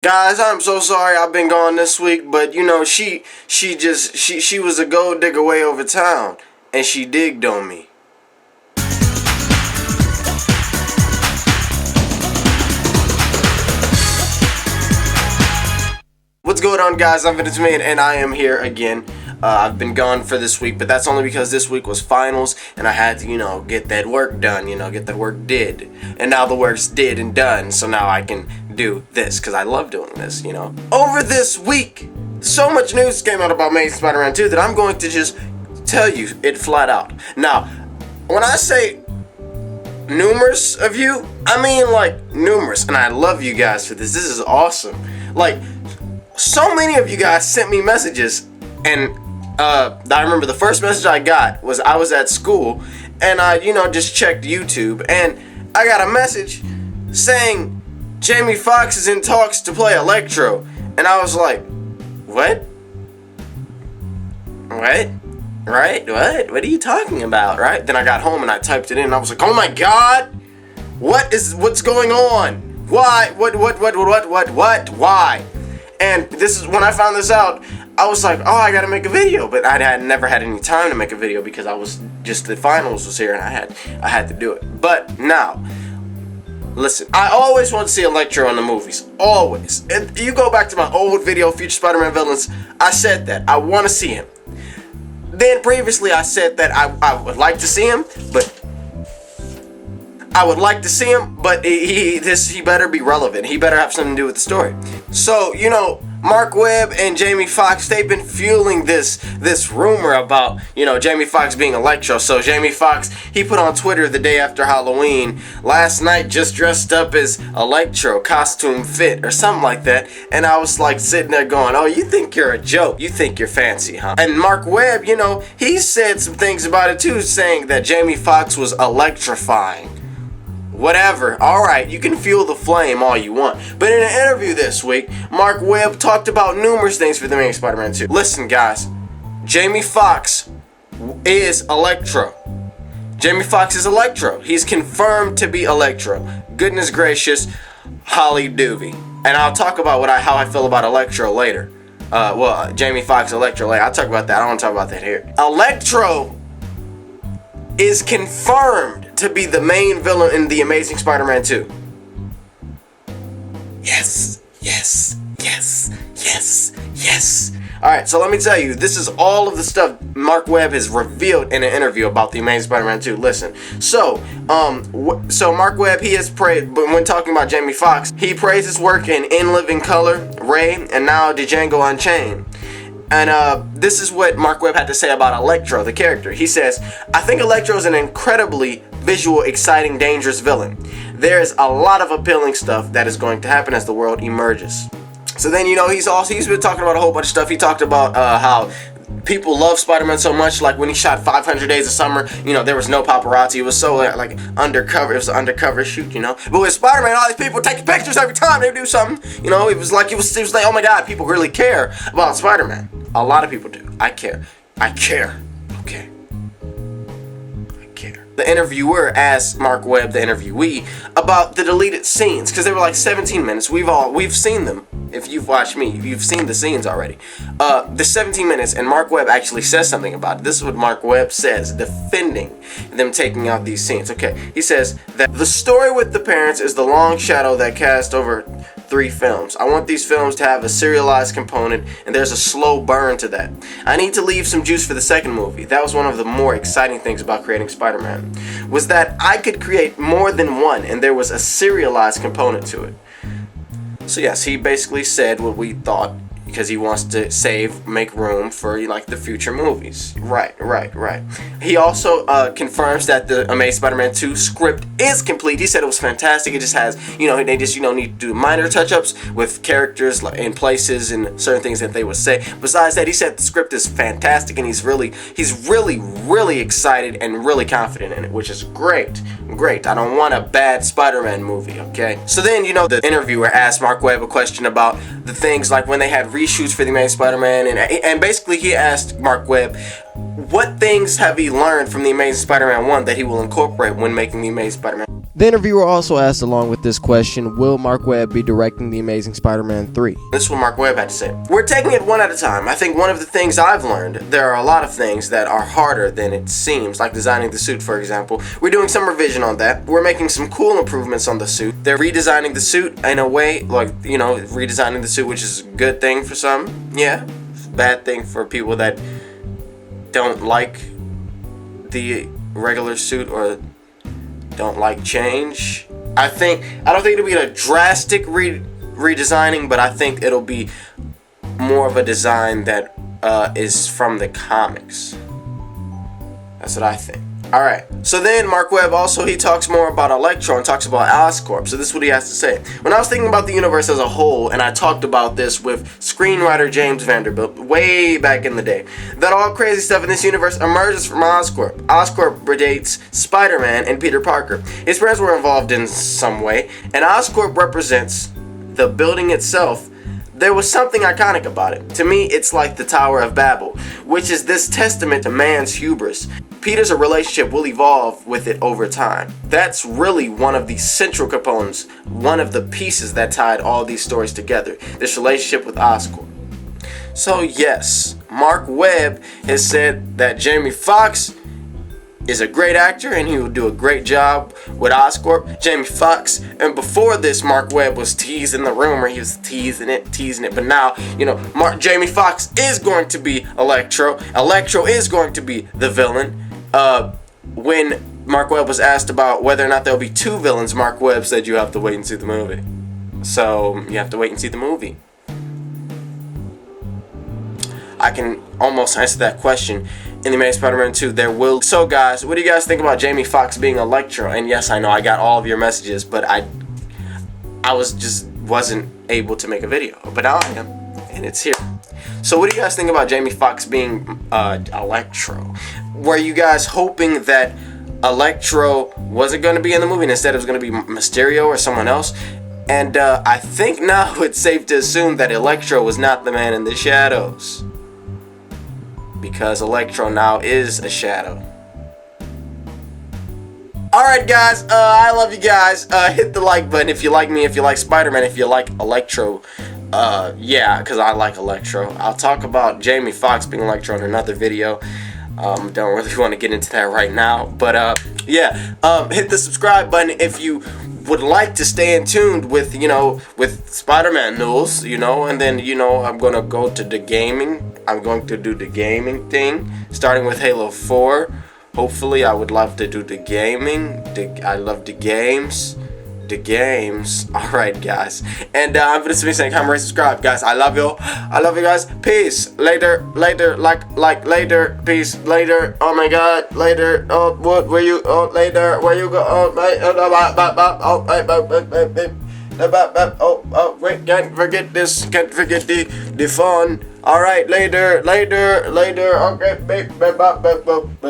Guys, I'm so sorry I've been gone this week, but you know, she was a gold digger way over town, and she digged on me. What's going on, guys? I'm Venom, and I am here again. I've been gone for this week, but that's only because this week was finals, and I had to, get that work done, get the work did. And now the work's did and done, so now I can do this, because I love doing this, Over this week, so much news came out about Amazing Spider-Man 2 that I'm going to just tell you it flat out. Now, when I say numerous of you, I mean like numerous, and I love you guys for this. This is awesome. Like, so many of you guys sent me messages, and I remember the first message I got was I was at school, and I, just checked YouTube, and I got a message saying Jamie Foxx is in talks to play Electro, and I was like, what? What? Right? What are you talking about? Right? Then I got home and I typed it in, and I was like, oh my God, what's going on? Why? What? Why? And this is when I found this out. I was like, oh, I gotta make a video, but I had never had any time to make a video because I was just, the finals was here and I had to do it. But now, listen, I always want to see Electro in the movies, always. And you go back to my old video, Future Spider-Man Villains, I said that I want to see him. Then previously I said that I would like to see him, but he better be relevant. He better have something to do with the story. So, Mark Webb and Jamie Foxx, they've been fueling this rumor about, Jamie Foxx being Electro. So Jamie Foxx, he put on Twitter the day after Halloween, last night just dressed up as Electro, costume fit, or something like that. And I was like sitting there going, oh, you think you're a joke? You think you're fancy, huh? And Mark Webb, he said some things about it too, saying that Jamie Foxx was electrifying. Whatever. Alright, you can fuel the flame all you want. But in an interview this week, Mark Webb talked about numerous things for the Amazing Spider-Man 2. Listen, guys. Jamie Foxx is Electro. Jamie Foxx is Electro. He's confirmed to be Electro. Goodness gracious, Holly Doovie. And I'll talk about how I feel about Electro later. Jamie Foxx Electro later. I'll talk about that. I don't want to talk about that here. Electro is confirmed to be the main villain in The Amazing Spider-Man 2. Yes. Alright, so let me tell you, this is all of the stuff Mark Webb has revealed in an interview about The Amazing Spider-Man 2. Listen, so Mark Webb, he has praised, but when talking about Jamie Foxx, he praised his work in Living Color, Ray, and now Django Unchained. And this is what Mark Webb had to say about Electro, the character. He says, I think Electro is an incredibly visual, exciting, dangerous villain. There's a lot of appealing stuff that is going to happen as the world emerges. So then, he's been talking about a whole bunch of stuff. He talked about how people love Spider-Man so much, like when he shot 500 Days of Summer, there was no paparazzi. It was so like undercover. It was an undercover shoot, But with Spider-Man, all these people taking pictures every time they do something. It was like oh my God, people really care about Spider-Man. A lot of people do. I care. Okay. I care. The interviewer asked Mark Webb, the interviewee, about the deleted scenes, because they were like 17 minutes. We've seen them. If you've watched me, you've seen the scenes already. The 17 minutes, and Mark Webb actually says something about it. This is what Mark Webb says, defending them taking out these scenes. Okay, he says that the story with the parents is the long shadow that cast over 3 films. I want these films to have a serialized component, and there's a slow burn to that. I need to leave some juice for the second movie. That was one of the more exciting things about creating Spider-Man, was that I could create more than one, and there was a serialized component to it. So yes, he basically said what we thought, because he wants to make room for the future movies. Right. He also confirms that the Amazing Spider-Man 2 script is complete. He said it was fantastic. It just has, they just need to do minor touch-ups with characters in places and certain things that they would say. Besides that, he said the script is fantastic, and he's really excited and really confident in it, which is great. I don't want a bad Spider-Man movie, okay? So then, the interviewer asked Mark Webb a question about the things like when they had reshoots for The Amazing Spider-Man, and basically he asked Mark Webb, what things have he learned from The Amazing Spider-Man 1 that he will incorporate when making The Amazing Spider-Man? The interviewer also asked along with this question, will Mark Webb be directing The Amazing Spider-Man 3? This is what Mark Webb had to say. We're taking it one at a time. I think one of the things I've learned, there are a lot of things that are harder than it seems, like designing the suit, for example. We're doing some revision on that. We're making some cool improvements on the suit. They're redesigning the suit in a way, like, you know, redesigning the suit, which is a good thing for some. Yeah, bad thing for people that don't like the regular suit or don't like change. I don't think it'll be a drastic redesigning, but I think it'll be more of a design that is from the comics. That's what I think. Alright, so then Mark Webb also, he talks more about Electro and talks about Oscorp. So this is what he has to say. When I was thinking about the universe as a whole, and I talked about this with screenwriter James Vanderbilt way back in the day, that all crazy stuff in this universe emerges from Oscorp. Oscorp predates Spider-Man and Peter Parker. His parents were involved in some way, and Oscorp represents the building itself. There was something iconic about it. To me, it's like the Tower of Babel, which is this testament to man's hubris. Peter's relationship will evolve with it over time. That's really one of the central components, one of the pieces that tied all these stories together, this relationship with Oscorp. So yes, Mark Webb has said that Jamie Foxx is a great actor and he will do a great job with Oscorp. Jamie Foxx, and before this, Mark Webb was teasing the rumor. He was teasing it, but now, you know, Jamie Foxx is going to be Electro. Electro is going to be the villain. When Mark Webb was asked about whether or not there'll be two villains, Mark Webb said you have to wait and see the movie. So you have to wait and see the movie. I can almost answer that question. In The Amazing Spider-Man 2, there will... So guys, what do you guys think about Jamie Foxx being Electro? And yes, I know I got all of your messages, but I wasn't able to make a video. But now I am, and it's here. So what do you guys think about Jamie Foxx being Electro? Were you guys hoping that Electro wasn't going to be in the movie and instead it was going to be Mysterio or someone else? And I think now it's safe to assume that Electro was not the man in the shadows, because Electro now is a shadow. Alright guys, I love you guys. Hit the like button if you like me, if you like Spider-Man, if you like Electro. Yeah, because I like Electro. I'll talk about Jamie Foxx being Electro in another video. Don't really want to get into that right now. But yeah, hit the subscribe button if you would like to stay in tune with, you know, with Spider-Man news, you know, and then, you know, I'm gonna go to the gaming. I'm going to do the gaming thing, starting with Halo 4. Hopefully, I would love to do the gaming. I love the games. Alright, guys. And I'm gonna be saying, comment, rate, subscribe, guys. I love you. I love you guys. Peace. Later, like, later. Peace. Later. Oh my god. Later. Oh, what were you? Oh, later. Where you go? Oh, wait, can't forget this. Can't forget the fun. Alright, later. Okay,